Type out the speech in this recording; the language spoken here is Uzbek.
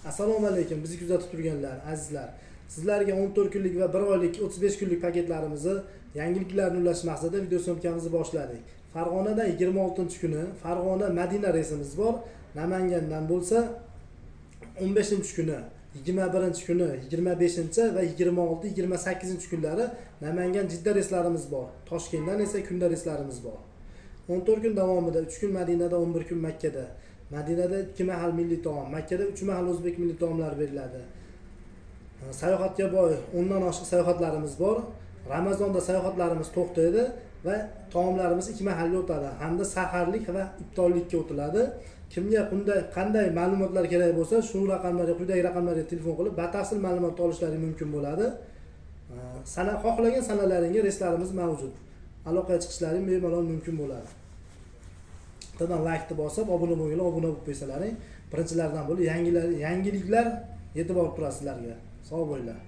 Assalomu alaykum, bizni kuzatib turganlar, azizlar. Sizlarga 14 kunlik va 1 oylik 35 kunlik paketlarimizni yangiliklarni ulash maqsadida video syomkamizni boshladik. Farg'onada 26-kuni Farg'ona Madina reysimiz bor. Namangandan bo'lsa 15-kuni, 21-kuni, 25 va 26-28-kunlari Namangan Jidda reyslarimiz bor. Toshkentdan esa kunda reyslarimiz bor. 14 kun davomida 3 kun Madinada, 11 kun Makkada. Madinada 2 mahal milliy taom, Makkada 3 mahal o'zbek milliy taomlari beriladi. Sayohatga boy 10 dan oshiq sayohatlarimiz bor. Ramazonda sayohatlarimiz to'xtaydi va taomlarimiz 2 mahalga o'tadi hamda saharlik va iftorlikka o'tiladi. Kimga qanday ma'lumotlar kerak bo'lsa, shu raqamlarga, quyidagi raqamlarga telefon qilib batafsil ma'lumot olishlari mumkin bo'ladi. Xohlagan sanalaringga reyslarimiz mavjud. Aloqaga chiqishlaring bemalol mumkin bo'ladi. Bittadan like bosib, obuna bo'lganlar obuna bo'lib qo'ysalaring, birinchilardan bo'lib yangiliklar yetib borib turadi sizlarga. Sog' bo'linglar.